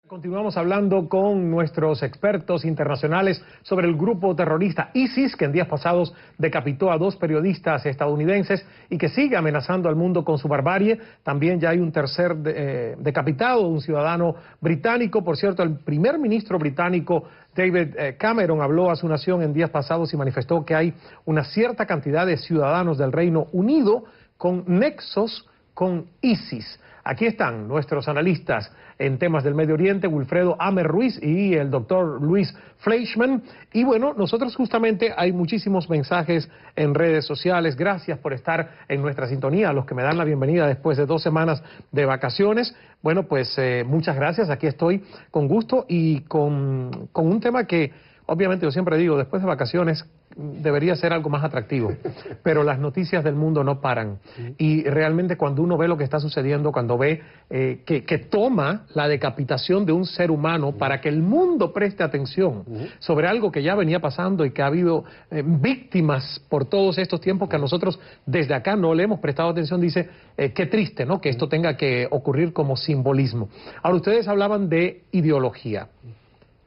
Continuamos hablando con nuestros expertos internacionales sobre el grupo terrorista ISIS, que en días pasados decapitó a 2 periodistas estadounidenses y que sigue amenazando al mundo con su barbarie. También ya hay un tercer decapitado, un ciudadano británico. Por cierto, el primer ministro británico David Cameron habló a su nación en días pasados y manifestó que hay una cierta cantidad de ciudadanos del Reino Unido con nexos con ISIS. Aquí están nuestros analistas en temas del Medio Oriente, Wilfredo Amer Ruiz y el doctor Luis Fleischman. Y bueno, nosotros justamente hay muchísimos mensajes en redes sociales. Gracias por estar en nuestra sintonía, a los que me dan la bienvenida después de 2 semanas de vacaciones. Bueno, pues muchas gracias, aquí estoy con gusto y con un tema que obviamente yo siempre digo, después de vacaciones debería ser algo más atractivo, pero las noticias del mundo no paran. Y realmente cuando uno ve lo que está sucediendo, cuando ve que toma la decapitación de un ser humano para que el mundo preste atención sobre algo que ya venía pasando y que ha habido víctimas por todos estos tiempos que a nosotros desde acá no le hemos prestado atención, dice, qué triste, ¿no?, que esto tenga que ocurrir como simbolismo. Ahora, ustedes hablaban de ideología.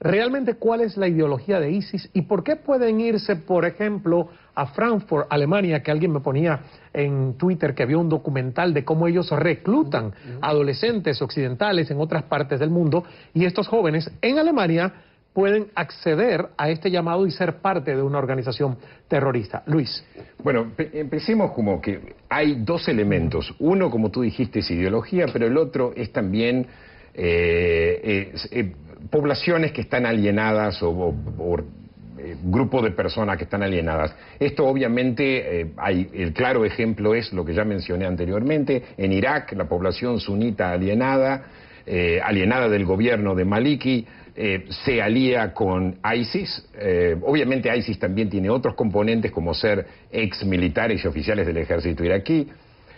Realmente, ¿cuál es la ideología de ISIS y por qué pueden irse, por ejemplo, a Frankfurt, Alemania, que alguien me ponía en Twitter que vio un documental de cómo ellos reclutan adolescentes occidentales en otras partes del mundo, y estos jóvenes en Alemania pueden acceder a este llamado y ser parte de una organización terrorista? Luis. Bueno, empecemos como que hay 2 elementos. Uno, como tú dijiste, es ideología, pero el otro es también poblaciones que están alienadas o grupo de personas que están alienadas. Esto obviamente, el claro ejemplo es lo que ya mencioné anteriormente. En Irak, la población sunita alienada, alienada del gobierno de Maliki, se alía con ISIS. Obviamente ISIS también tiene otros componentes como ser ex militares y oficiales del ejército iraquí.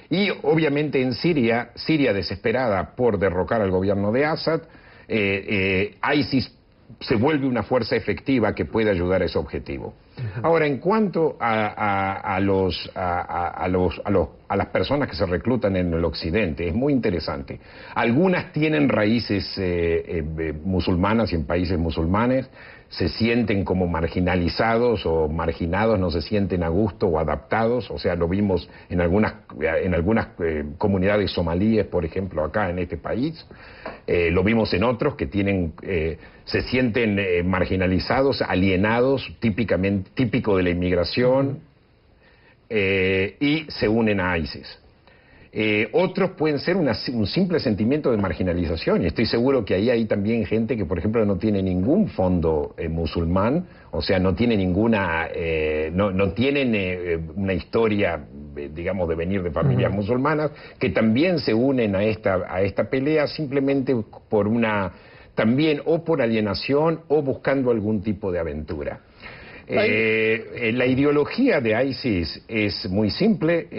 Y obviamente en Siria desesperada por derrocar al gobierno de Assad, ISIS se vuelve una fuerza efectiva que puede ayudar a ese objetivo. Ahora, en cuanto a las personas que se reclutan en el occidente, es muy interesante. Algunas tienen raíces musulmanas y en países musulmanes se sienten como marginalizados o marginados, no se sienten a gusto o adaptados. O sea, lo vimos en algunas comunidades somalíes, por ejemplo, acá en este país. Lo vimos en otros que se sienten marginalizados, alienados, típico de la inmigración, y se unen a ISIS. Otros pueden ser un simple sentimiento de marginalización, y estoy seguro que ahí hay también gente que, por ejemplo, no tiene ningún fondo musulmán, o sea, no tiene ninguna, no tienen una historia, digamos, de venir de familias musulmanas, que también se unen a esta pelea simplemente por también o por alienación o buscando algún tipo de aventura. La ideología de ISIS es muy simple,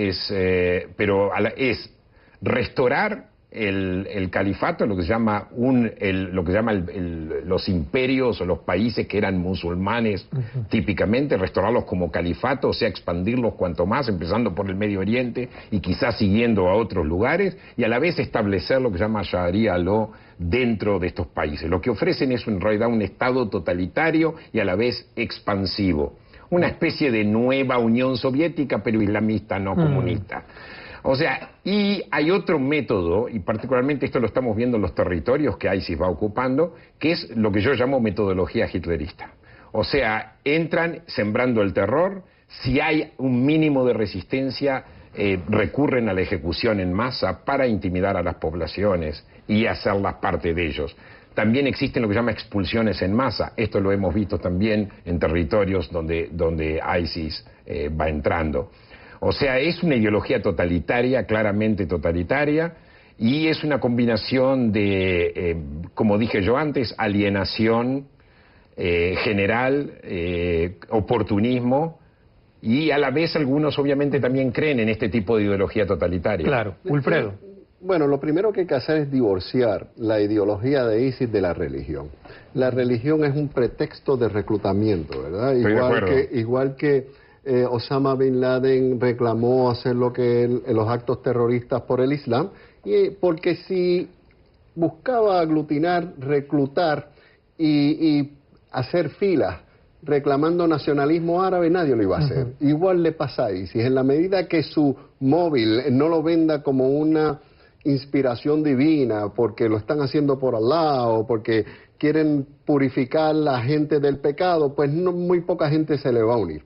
pero es restaurar el califato, lo que se llama los imperios o los países que eran musulmanes típicamente, restaurarlos como califato, o sea, expandirlos cuanto más, empezando por el Medio Oriente y quizás siguiendo a otros lugares, y a la vez establecer lo que se llama Sharia law dentro de estos países. Lo que ofrecen es en realidad un Estado totalitario y a la vez expansivo. Una especie de nueva Unión Soviética, pero islamista, no comunista. O sea, y hay otro método, y particularmente esto lo estamos viendo en los territorios que ISIS va ocupando, que es lo que yo llamo metodología hitlerista. O sea, entran sembrando el terror, si hay un mínimo de resistencia, recurren a la ejecución en masa para intimidar a las poblaciones y hacerlas parte de ellos. También existen lo que se llama expulsiones en masa. Esto lo hemos visto también en territorios donde ISIS va entrando. O sea, es una ideología totalitaria, claramente totalitaria, y es una combinación de, como dije yo antes, alienación general, oportunismo, y a la vez algunos obviamente también creen en este tipo de ideología totalitaria. Claro. Wilfredo. Bueno, lo primero que hay que hacer es divorciar la ideología de ISIS de la religión. La religión es un pretexto de reclutamiento, ¿verdad? Igual que Osama Bin Laden reclamó hacer los actos terroristas por el Islam, y porque si buscaba aglutinar, reclutar y hacer filas reclamando nacionalismo árabe, nadie lo iba a hacer. Igual le pasa a ISIS. En la medida que su móvil no lo venda como una inspiración divina, porque lo están haciendo por Allah o porque quieren purificar a la gente del pecado, pues muy poca gente se le va a unir.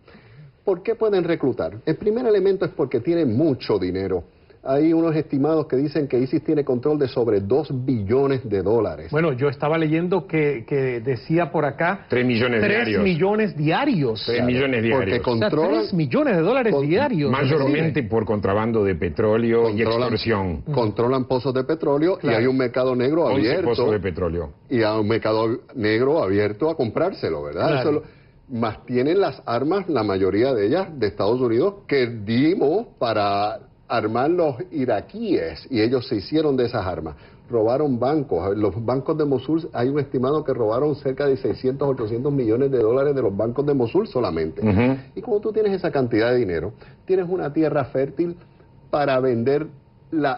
¿Por qué pueden reclutar? El primer elemento es porque tienen mucho dinero. Hay unos estimados que dicen que ISIS tiene control de sobre 2 billones de dólares. Bueno, yo estaba leyendo que decía por acá 3 millones 3 diarios. millones diarios. 3 millones diarios. Porque controlan, o sea, 3 millones de dólares diarios. Mayormente por contrabando de petróleo y extorsión. Controlan pozos de petróleo, claro. Y hay un mercado negro abierto. Pozos de petróleo. Y hay un mercado negro abierto a comprárselo, ¿verdad? Claro. Más tienen las armas, la mayoría de ellas, de Estados Unidos, que dimos para armar los iraquíes, y ellos se hicieron de esas armas. Robaron bancos. Los bancos de Mosul, hay un estimado que robaron cerca de 600, 800 millones de dólares de los bancos de Mosul solamente. Y como tú tienes esa cantidad de dinero, tienes una tierra fértil para vender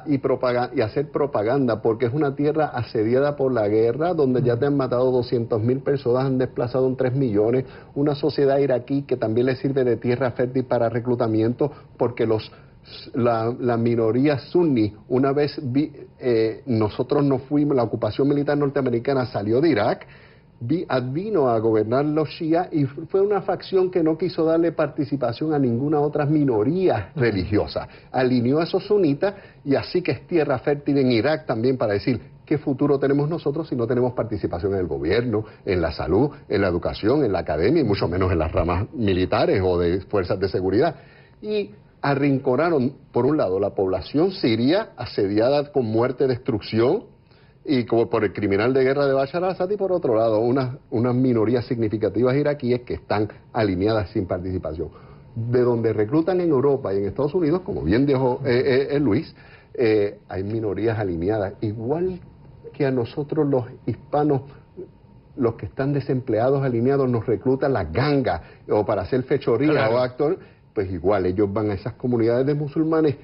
y hacer propaganda, porque es una tierra asediada por la guerra, donde ya te han matado 200.000 personas, han desplazado en 3 millones, una sociedad iraquí que también le sirve de tierra fértil para reclutamiento, porque la minoría suní, una vez nosotros nos fuimos, la ocupación militar norteamericana salió de Irak, vino a gobernar los Shia, y fue una facción que no quiso darle participación a ninguna otra minoría religiosa. Alineó a esos sunitas, y así que es tierra fértil en Irak también para decir qué futuro tenemos nosotros si no tenemos participación en el gobierno, en la salud, en la educación, en la academia, y mucho menos en las ramas militares o de fuerzas de seguridad. Y arrinconaron, por un lado, la población siria asediada con muerte, destrucción, y como por el criminal de guerra de Bashar al-Assad, y por otro lado, unas minorías significativas iraquíes que están alineadas sin participación. De donde reclutan en Europa y en Estados Unidos, como bien dijo Luis, hay minorías alineadas, igual que a nosotros los hispanos, los que están desempleados alineados, nos reclutan las gangas, o para hacer fechoría, claro, o actor. Pues igual, ellos van a esas comunidades de musulmanes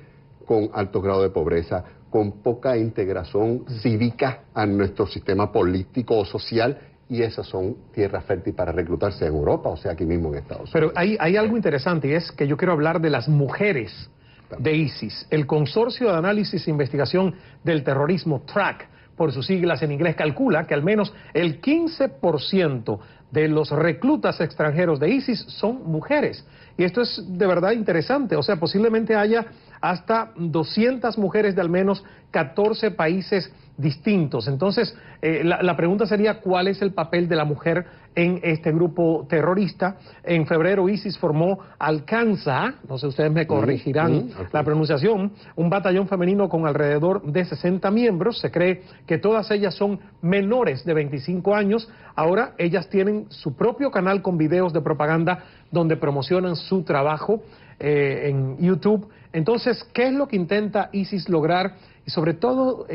con alto grado de pobreza, con poca integración cívica a nuestro sistema político o social, y esas son tierras fértiles para reclutarse en Europa, o sea, aquí mismo en Estados Unidos. Pero hay algo interesante, y es que yo quiero hablar de las mujeres de ISIS. El Consorcio de Análisis e Investigación del Terrorismo, TRAC, por sus siglas en inglés, calcula que al menos el 15% de los reclutas extranjeros de ISIS son mujeres. Y esto es de verdad interesante, o sea, posiblemente haya hasta 200 mujeres de al menos 14 países distintos. Entonces, la pregunta sería, ¿cuál es el papel de la mujer en este grupo terrorista? En febrero ISIS formó Al-Qanza, no sé, ustedes me corregirán la pronunciación, un batallón femenino con alrededor de 60 miembros. Se cree que todas ellas son menores de 25 años. Ahora ellas tienen su propio canal con videos de propaganda donde promocionan su trabajo en YouTube. Entonces, ¿qué es lo que intenta ISIS lograr? Y sobre todo,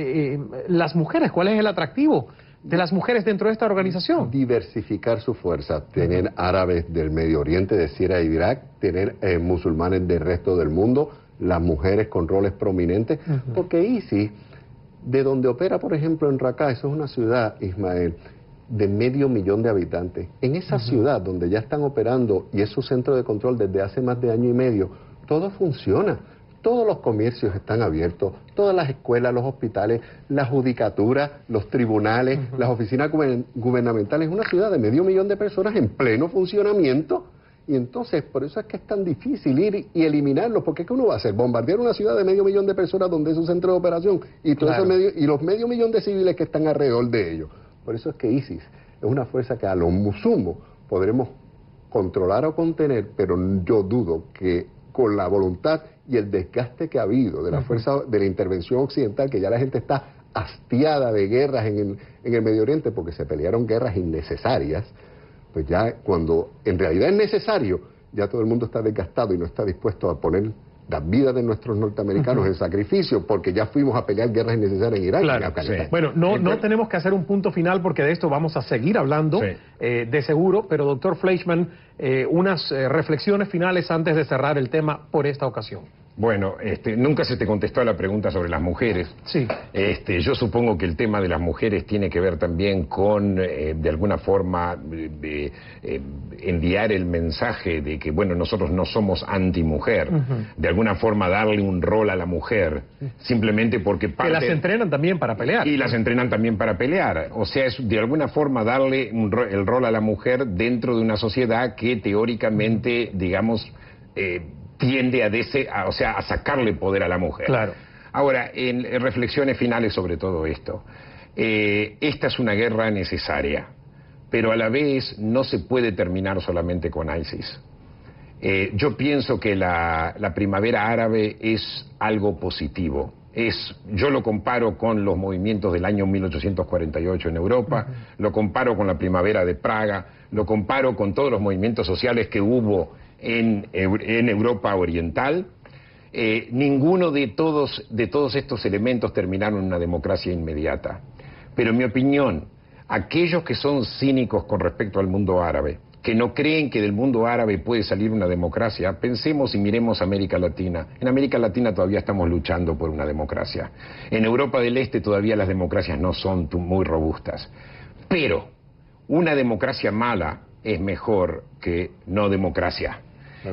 las mujeres, ¿cuál es el atractivo de las mujeres dentro de esta organización? Diversificar su fuerza, tener árabes del Medio Oriente, de Siria y Irak, tener musulmanes del resto del mundo, las mujeres con roles prominentes, porque ISIS, de donde opera, por ejemplo, en Raqqa, eso es una ciudad, Ismael, de 500.000 de habitantes. En esa ciudad donde ya están operando, y es su centro de control desde hace más de año y medio, todo funciona. Todos los comercios están abiertos, todas las escuelas, los hospitales, la judicatura, los tribunales, las oficinas gubernamentales. Es una ciudad de 500.000 de personas en pleno funcionamiento, y entonces por eso es que es tan difícil ir y eliminarlos, porque ¿qué uno va a hacer? Bombardear una ciudad de 500.000 de personas donde es un centro de operación, y todo eso y los 500.000 de civiles que están alrededor de ellos. Por eso es que ISIS es una fuerza que a lo sumo podremos controlar o contener, pero yo dudo que con la voluntad y el desgaste que ha habido de la fuerza de la intervención occidental, que ya la gente está hastiada de guerras en el Medio Oriente, porque se pelearon guerras innecesarias, pues ya cuando en realidad es necesario, ya todo el mundo está desgastado y no está dispuesto a poner las vidas de nuestros norteamericanos en sacrificio, porque ya fuimos a pelear guerras innecesarias en Irak. Claro, y en Afganistán. Bueno, no tenemos que hacer un punto final, porque de esto vamos a seguir hablando de seguro, pero doctor Fleischman, unas reflexiones finales antes de cerrar el tema por esta ocasión. Bueno, nunca se te contestó a la pregunta sobre las mujeres. Sí. Yo supongo que el tema de las mujeres tiene que ver también con, de alguna forma, enviar el mensaje de que, bueno, nosotros no somos antimujer. De alguna forma darle un rol a la mujer, simplemente porque parte... Que las entrenan también para pelear. Y las entrenan también para pelear. O sea, es de alguna forma darle el rol a la mujer dentro de una sociedad que teóricamente, digamos... tiende a sacarle poder a la mujer. Claro. Ahora, en reflexiones finales sobre todo esto, esta es una guerra necesaria, pero a la vez no se puede terminar solamente con ISIS. Yo pienso que la primavera árabe es algo positivo. Yo lo comparo con los movimientos del año 1848 en Europa, lo comparo con la primavera de Praga, lo comparo con todos los movimientos sociales que hubo en Europa Oriental. Ninguno de todos estos elementos terminaron en una democracia inmediata. Pero en mi opinión, aquellos que son cínicos con respecto al mundo árabe, que no creen que del mundo árabe puede salir una democracia, pensemos y miremos América Latina. En América Latina todavía estamos luchando por una democracia. En Europa del Este todavía las democracias no son muy robustas. Pero una democracia mala es mejor que no democracia.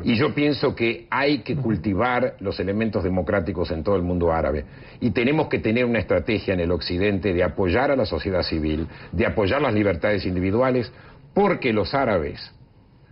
Y yo pienso que hay que cultivar los elementos democráticos en todo el mundo árabe. Y tenemos que tener una estrategia en el Occidente de apoyar a la sociedad civil, de apoyar las libertades individuales, porque los árabes,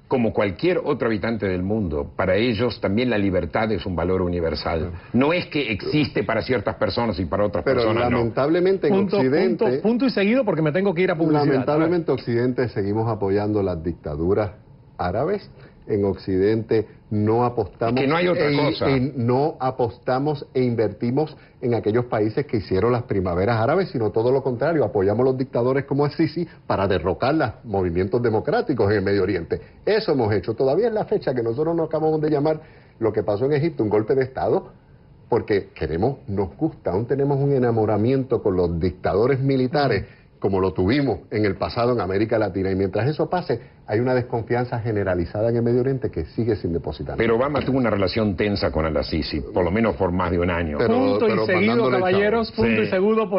como cualquier otro habitante del mundo, para ellos también la libertad es un valor universal. No es que existe para ciertas personas y para otras personas no. Pero lamentablemente en Occidente... Punto y seguido, porque me tengo que ir a publicidad. Lamentablemente en Occidente seguimos apoyando las dictaduras árabes. En Occidente no apostamos, que no hay otra cosa. No apostamos e invertimos en aquellos países que hicieron las primaveras árabes, sino todo lo contrario, apoyamos a los dictadores como Sisi para derrocar los movimientos democráticos en el Medio Oriente. Eso hemos hecho. Todavía es la fecha que nosotros nos acabamos de llamar lo que pasó en Egipto, un golpe de Estado, porque nos gusta, aún tenemos un enamoramiento con los dictadores militares, como lo tuvimos en el pasado en América Latina, y mientras eso pase, hay una desconfianza generalizada en el Medio Oriente que sigue sin depositar. Pero Obama tuvo una relación tensa con al-Sisi, por lo menos por más de un año. Punto y seguido, caballeros, punto y seguido,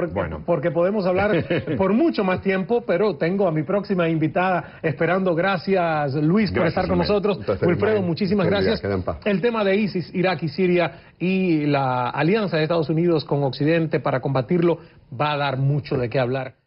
porque podemos hablar por mucho más tiempo, pero tengo a mi próxima invitada esperando. Gracias, Luis, por estar con nosotros. Wilfredo, muchísimas gracias. El tema de ISIS, Irak y Siria y la alianza de Estados Unidos con Occidente para combatirlo va a dar mucho de qué hablar.